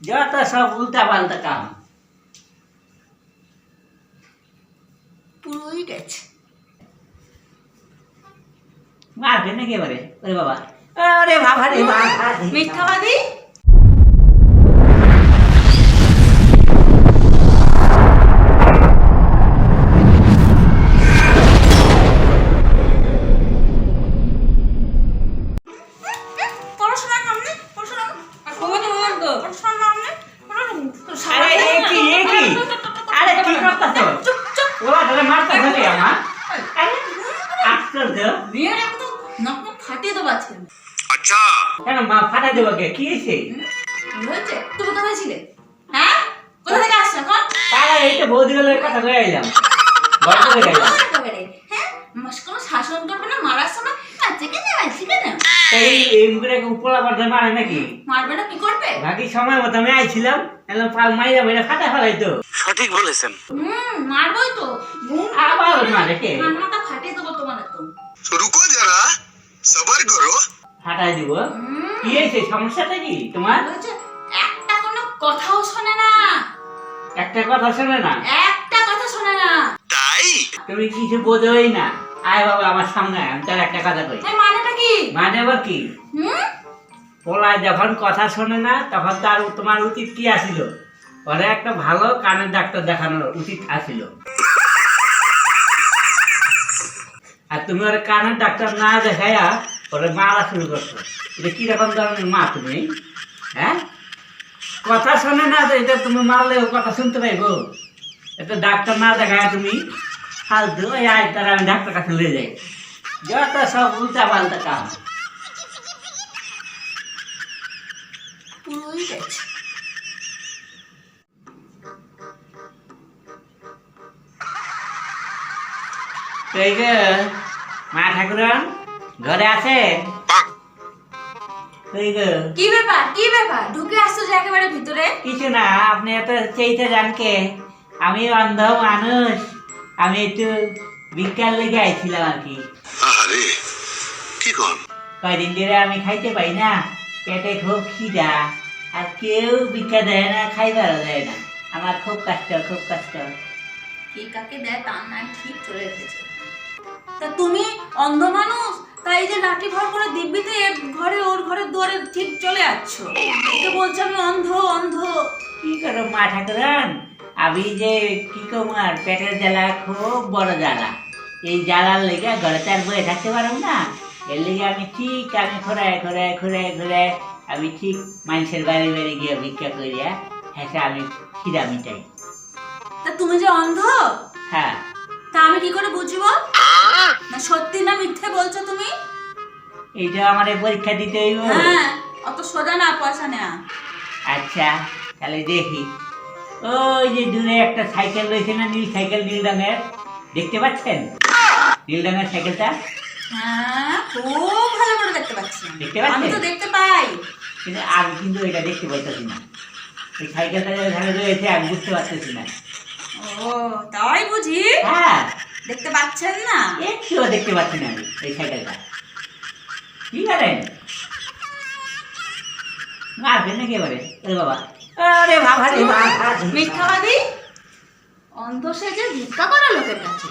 যত সব উল্টা পাল্টা কাম। পুরোই গেছে। মারবে নাকি এবারে? ওরে বাবা, আরে বাবা রে বাবা, মিথ্যাবাদী। পড়াশোনার নাম নেই, পড়াশোনার নাম নেই। আরে এ কি আরে কি করতেছো? ওরা ধরে মারতেছো কি আমার? আরে আশ্চর্য। মেয়ের একটু নাক ফাটিয়ে দেবো আজকে। আচ্ছা কেন মা ফাটাই দেবো কে? কি হয়েছে? কি হয়েছে? তুমি কোথায় ছিলে? হ্যাঁ, কোথা থেকে আসছো এখন? তারা এই তো বৌদিগুলোর কথা বলে এলাম, গল্প করে এলাম। হ্যাঁ, কোনো শাসন করবে না, মারার সময় কাছে কেন? এই এমগুলো উপলা পাঠে মারে নাকি? মারবে না, কি করবে? বাকি সময় মতো আমি আইছিলাম, এলাম পাল মাইরা মাইরা ফাটা ফেলাইতো। সঠিক বলেছেন। মারবই তো। আবার মারে কে? মাথা ফাটিয়ে দেবো তোমার একদম। রুকো যারা, সবার করো। ফাটাই দিব। কি হয়েছে? সমস্যাটা কি তোমার? একটা কোনো কথাও শোনে না। একটা কথা শোনে না? একটা কথা শোনে না। তাই তুমি কিছু বোঝোই না। আয় বাবা আমার সামনে, আমি তার একটা কথা কই। এই মানেটা কি? মানে আবার কি? হুম? পোলা যখন কথা শোনে না তখন তার তোমার উচিত কি আসিল? ওরা একটা ভালো কানের ডাক্তার দেখানোর উচিত আসিল। আর তুমি ওরা কানের ডাক্তার না দেখাইয়া ওরা মারা শুরু করছো। এটা কিরকম ধরনের মা তুমি? হ্যাঁ, কথা শোনে না তো এটা তুমি মারলে ও কথা শুনতে পাইবো? এটা ডাক্তার না দেখায় তুমি ফালতু আয় তারা আমি ডাক্তার কাছে নিয়ে যাই। যত সব উল্টা পাল্টা কাম। পুরোই গেছে। এই যে মা ঠাকুরন ঘরে আছে? কি ব্যাপার? কি ব্যাপার? ঢুকে আসছো যে একেবারে ভিতরে? কিছু না, আপনি এত চেইতে জানকে। আমি অন্ধ মানুষ, আমি একটু ভিক্ষার লেগে আইছিলাম আর কি। আরে কি কোন? কয়দিন ধরে আমি খাইতে পাই না, পেটে খুব খিদা, আর কেউ ভিক্ষা দেয় না, খাইবারও দেয় না। আমার খুব কষ্ট, খুব কষ্ট। কে কাকে দেয় তার নাই ঠিক চলে এসেছে। তা তুমি অন্ধ মানুষ, তাই যে লাঠি ভর করে দিব্যিতে এর ঘরে ওর ঘরের দুয়ারে ঠিক চলে যাচ্ছ। একে বলছো আমি অন্ধ অন্ধ। কি করো মা ঠাকুরন, আমি যে কি তোমার পেটের জ্বালা খুব বড় জ্বালা। এই জ্বালার লেগে ঘরে চার বয়ে থাকতে পারব না। এর লেগে আমি ঠিক আমি ঘুরে আমি ঠিক মানুষের বাড়ি বাড়ি গিয়ে ভিক্ষা করিয়া হ্যাঁ আমি খিদা মিটাই। তা তুমি যে অন্ধ, হ্যাঁ। তা আমি কি করে বুঝবো না সত্যি না মিথ্যে বলছো তুমি? এইটা আমার পরীক্ষা দিতে হইব। হ্যাঁ, অত সোজা না, পয়সা নেয়া। আচ্ছা তাহলে দেখি। ওই যে দূরে একটা সাইকেল রয়েছে না, নীল সাইকেল, নীল রঙের, দেখতে পাচ্ছেন? নীল রঙের সাইকেলটা। হ্যাঁ, খুব ভালো করে দেখতে পাচ্ছি। দেখতে পাচ্ছেন? আমি তো দেখতে পাই, কিন্তু আমি কিন্তু এটা দেখতে পাইতেছি না। এই সাইকেলটা যেখানে রয়েছে আমি বুঝতে পারতেছি না। ও তাই বুঝি? হ্যাঁ, দেখতে পাচ্ছেন না? একটুও দেখতে পাচ্ছি না আমি এই সাইকেলটা। কি করেন? মারবেন নাকি এবারে? ওরে বাবা, আরে বাবা রে বাবা। মিথ্যাবাদী, অন্ধ সেজে ভিক্ষা করা লোকের কাছে।